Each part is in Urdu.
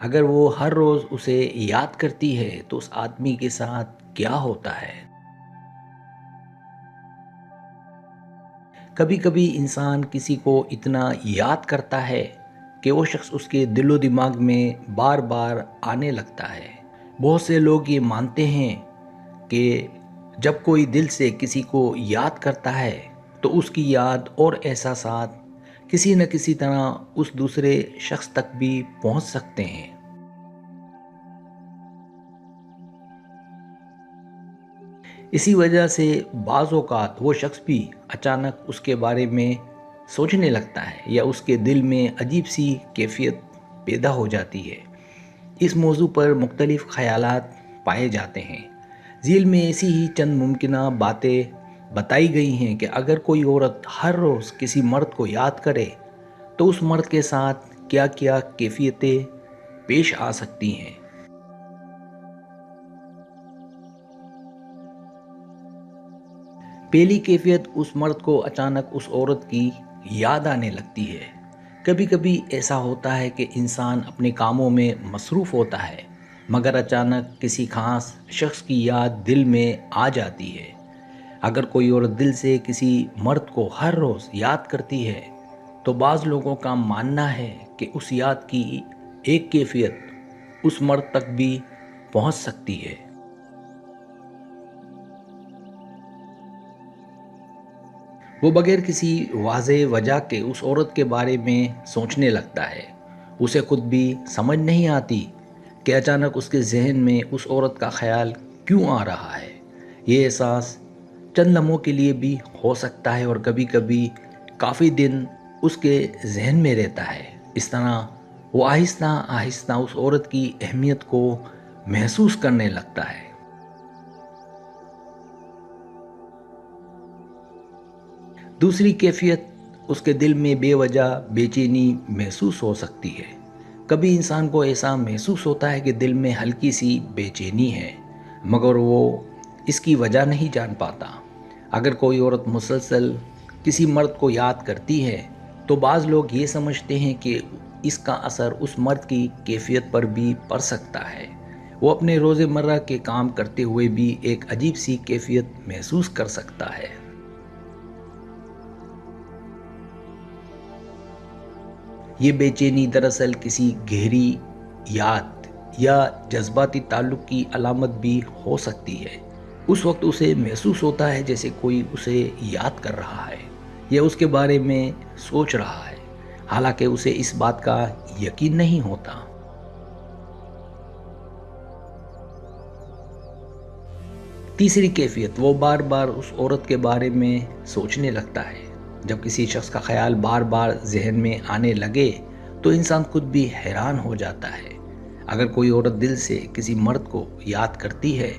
اگر وہ ہر روز اسے یاد کرتی ہے تو اس آدمی کے ساتھ کیا ہوتا ہے؟ کبھی کبھی انسان کسی کو اتنا یاد کرتا ہے کہ وہ شخص اس کے دل و دماغ میں بار بار آنے لگتا ہے۔ بہت سے لوگ یہ مانتے ہیں کہ جب کوئی دل سے کسی کو یاد کرتا ہے تو اس کی یاد اور احساسات کسی نہ کسی طرح اس دوسرے شخص تک بھی پہنچ سکتے ہیں۔ اسی وجہ سے بعض اوقات وہ شخص بھی اچانک اس کے بارے میں سوچنے لگتا ہے یا اس کے دل میں عجیب سی کیفیت پیدا ہو جاتی ہے۔ اس موضوع پر مختلف خیالات پائے جاتے ہیں۔ ذیل میں ایسی ہی چند ممکنہ باتیں بتائی گئی ہیں کہ اگر کوئی عورت ہر روز کسی مرد کو یاد کرے تو اس مرد کے ساتھ کیا کیا کیفیتیں پیش آ سکتی ہیں۔ پہلی کیفیت، اس مرد کو اچانک اس عورت کی یاد آنے لگتی ہے۔ کبھی کبھی ایسا ہوتا ہے کہ انسان اپنے کاموں میں مصروف ہوتا ہے مگر اچانک کسی خاص شخص کی یاد دل میں آ جاتی ہے۔ اگر کوئی عورت دل سے کسی مرد کو ہر روز یاد کرتی ہے تو بعض لوگوں کا ماننا ہے کہ اس یاد کی ایک کیفیت اس مرد تک بھی پہنچ سکتی ہے۔ وہ بغیر کسی واضح وجہ کے اس عورت کے بارے میں سوچنے لگتا ہے۔ اسے خود بھی سمجھ نہیں آتی کہ اچانک اس کے ذہن میں اس عورت کا خیال کیوں آ رہا ہے۔ یہ احساس چند لمحوں کے لیے بھی ہو سکتا ہے اور کبھی کبھی کافی دن اس کے ذہن میں رہتا ہے۔ اس طرح وہ آہستہ آہستہ اس عورت کی اہمیت کو محسوس کرنے لگتا ہے۔ دوسری کیفیت، اس کے دل میں بے وجہ بے چینی محسوس ہو سکتی ہے۔ کبھی انسان کو ایسا محسوس ہوتا ہے کہ دل میں ہلکی سی بے چینی ہے مگر وہ اس کی وجہ نہیں جان پاتا۔ اگر کوئی عورت مسلسل کسی مرد کو یاد کرتی ہے تو بعض لوگ یہ سمجھتے ہیں کہ اس کا اثر اس مرد کی کیفیت پر بھی پڑ سکتا ہے۔ وہ اپنے روزمرہ کے کام کرتے ہوئے بھی ایک عجیب سی کیفیت محسوس کر سکتا ہے۔ یہ بے چینی دراصل کسی گہری یاد یا جذباتی تعلق کی علامت بھی ہو سکتی ہے۔ اس وقت اسے محسوس ہوتا ہے جیسے کوئی اسے یاد کر رہا ہے یا اس کے بارے میں سوچ رہا ہے، حالانکہ اسے اس بات کا یقین نہیں ہوتا۔ تیسری کیفیت، وہ بار بار اس عورت کے بارے میں سوچنے لگتا ہے۔ جب کسی شخص کا خیال بار بار ذہن میں آنے لگے تو انسان خود بھی حیران ہو جاتا ہے۔ اگر کوئی عورت دل سے کسی مرد کو یاد کرتی ہے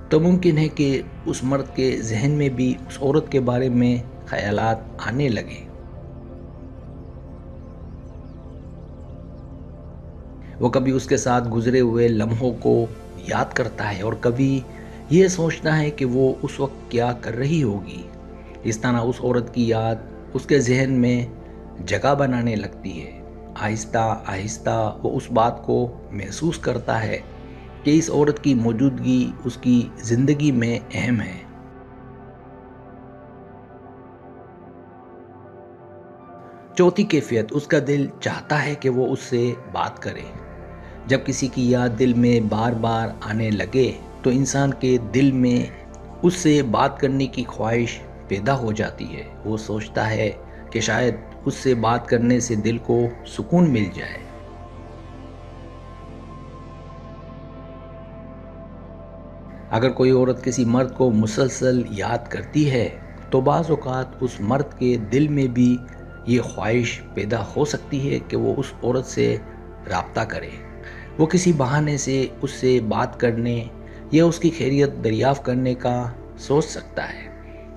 تو ممکن ہے کہ اس مرد کے ذہن میں بھی اس عورت کے بارے میں خیالات آنے لگیں۔ وہ کبھی اس کے ساتھ گزرے ہوئے لمحوں کو یاد کرتا ہے اور کبھی یہ سوچتا ہے کہ وہ اس وقت کیا کر رہی ہوگی۔ اس طرح اس عورت کی یاد اس کے ذہن میں جگہ بنانے لگتی ہے۔ آہستہ آہستہ وہ اس بات کو محسوس کرتا ہے کہ اس عورت کی موجودگی اس کی زندگی میں اہم ہے۔ چوتھی کیفیت، اس کا دل چاہتا ہے کہ وہ اس سے بات کرے۔ جب کسی کی یاد دل میں بار بار آنے لگے تو انسان کے دل میں اس سے بات کرنے کی خواہش پیدا ہو جاتی ہے۔ وہ سوچتا ہے کہ شاید اس سے بات کرنے سے دل کو سکون مل جائے۔ اگر کوئی عورت کسی مرد کو مسلسل یاد کرتی ہے تو بعض اوقات اس مرد کے دل میں بھی یہ خواہش پیدا ہو سکتی ہے کہ وہ اس عورت سے رابطہ کرے۔ وہ کسی بہانے سے اس سے بات کرنے یا اس کی خیریت دریافت کرنے کا سوچ سکتا ہے۔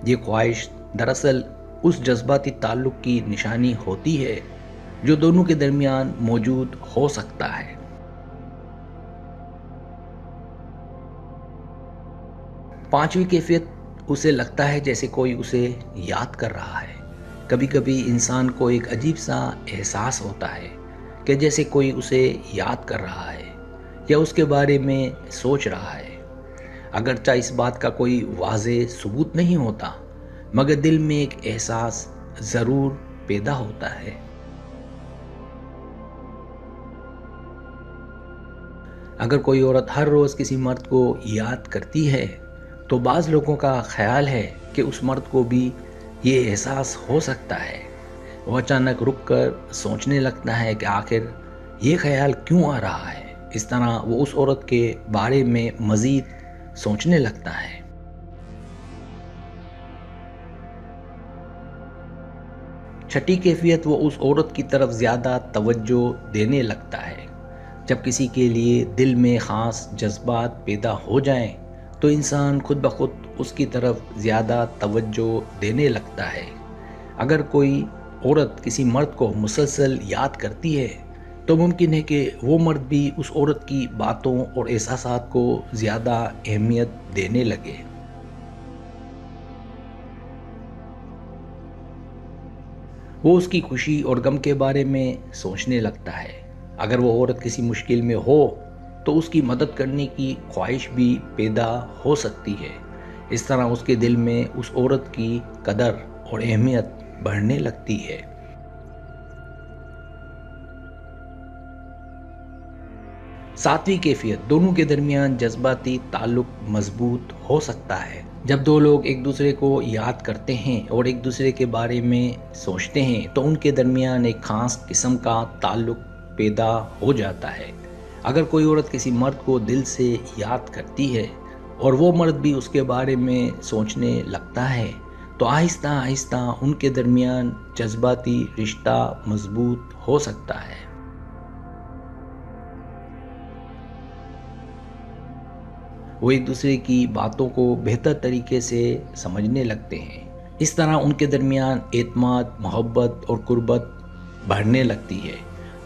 یہ خواہش دراصل اس جذباتی تعلق کی نشانی ہوتی ہے جو دونوں کے درمیان موجود ہو سکتا ہے۔ پانچویں کیفیت، اسے لگتا ہے جیسے کوئی اسے یاد کر رہا ہے۔ کبھی کبھی انسان کو ایک عجیب سا احساس ہوتا ہے کہ جیسے کوئی اسے یاد کر رہا ہے یا اس کے بارے میں سوچ رہا ہے۔ اگرچہ اس بات کا کوئی واضح ثبوت نہیں ہوتا، مگر دل میں ایک احساس ضرور پیدا ہوتا ہے۔ اگر کوئی عورت ہر روز کسی مرد کو یاد کرتی ہے تو بعض لوگوں کا خیال ہے کہ اس مرد کو بھی یہ احساس ہو سکتا ہے۔ وہ اچانک رک کر سوچنے لگتا ہے کہ آخر یہ خیال کیوں آ رہا ہے۔ اس طرح وہ اس عورت کے بارے میں مزید سوچنے لگتا ہے۔ چھٹی کیفیت، وہ اس عورت کی طرف زیادہ توجہ دینے لگتا ہے۔ جب کسی کے لیے دل میں خاص جذبات پیدا ہو جائیں تو انسان خود بخود اس کی طرف زیادہ توجہ دینے لگتا ہے۔ اگر کوئی عورت کسی مرد کو مسلسل یاد کرتی ہے تو ممکن ہے کہ وہ مرد بھی اس عورت کی باتوں اور احساسات کو زیادہ اہمیت دینے لگے۔ وہ اس کی خوشی اور غم کے بارے میں سوچنے لگتا ہے۔ اگر وہ عورت کسی مشکل میں ہو تو اس کی مدد کرنے کی خواہش بھی پیدا ہو سکتی ہے۔ اس طرح اس کے دل میں اس عورت کی قدر اور اہمیت بڑھنے لگتی ہے۔ ساتویں کیفیت، دونوں کے درمیان جذباتی تعلق مضبوط ہو سکتا ہے۔ جب دو لوگ ایک دوسرے کو یاد کرتے ہیں اور ایک دوسرے کے بارے میں سوچتے ہیں تو ان کے درمیان ایک خاص قسم کا تعلق پیدا ہو جاتا ہے۔ اگر کوئی عورت کسی مرد کو دل سے یاد کرتی ہے اور وہ مرد بھی اس کے بارے میں سوچنے لگتا ہے تو آہستہ آہستہ ان کے درمیان جذباتی رشتہ مضبوط ہو سکتا ہے۔ وہ ایک دوسرے کی باتوں کو بہتر طریقے سے سمجھنے لگتے ہیں۔ اس طرح ان کے درمیان اعتماد، محبت اور قربت بڑھنے لگتی ہے،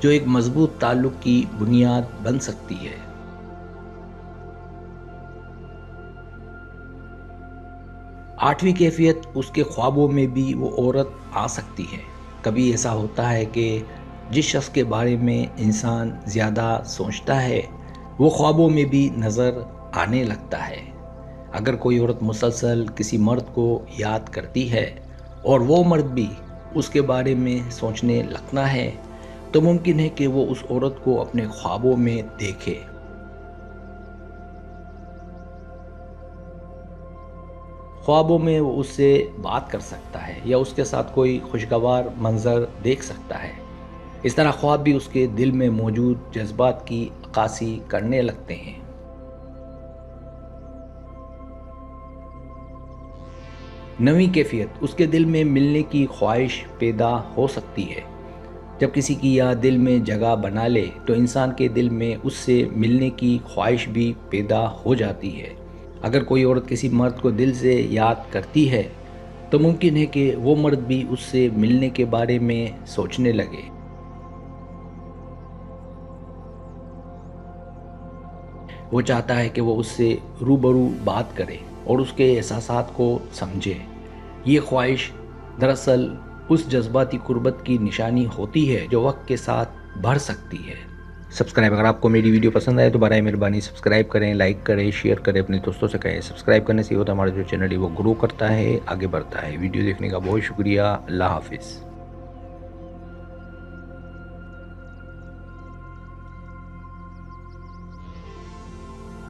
جو ایک مضبوط تعلق کی بنیاد بن سکتی ہے۔ آٹھویں کیفیت، اس کے خوابوں میں بھی وہ عورت آ سکتی ہے۔ کبھی ایسا ہوتا ہے کہ جس شخص کے بارے میں انسان زیادہ سوچتا ہے وہ خوابوں میں بھی نظر آنے لگتا ہے۔ اگر کوئی عورت مسلسل کسی مرد کو یاد کرتی ہے اور وہ مرد بھی اس کے بارے میں سوچنے لگتا ہے تو ممکن ہے کہ وہ اس عورت کو اپنے خوابوں میں دیکھے۔ خوابوں میں وہ اس سے بات کر سکتا ہے یا اس کے ساتھ کوئی خوشگوار منظر دیکھ سکتا ہے۔ اس طرح خواب بھی اس کے دل میں موجود جذبات کی عکاسی کرنے لگتے ہیں۔ نویں کیفیت، اس کے دل میں ملنے کی خواہش پیدا ہو سکتی ہے۔ جب کسی کی یاد دل میں جگہ بنا لے تو انسان کے دل میں اس سے ملنے کی خواہش بھی پیدا ہو جاتی ہے۔ اگر کوئی عورت کسی مرد کو دل سے یاد کرتی ہے تو ممکن ہے کہ وہ مرد بھی اس سے ملنے کے بارے میں سوچنے لگے۔ وہ چاہتا ہے کہ وہ اس سے روبرو بات کرے اور اس کے احساسات کو سمجھے۔ یہ خواہش دراصل اس جذباتی قربت کی نشانی ہوتی ہے جو وقت کے ساتھ بڑھ سکتی ہے۔ اگر آپ کو میری ویڈیو پسند آئے تو برائے مہربانی سبسکرائب کریں، لائک کریں، شیئر کریں، اپنے دوستوں سے کہیں۔ سبسکرائب کرنے سے یہ ہوتا ہے ہمارا جو چینل ہے وہ گرو کرتا ہے، آگے بڑھتا ہے۔ ویڈیو دیکھنے کا بہت شکریہ۔ اللہ حافظ۔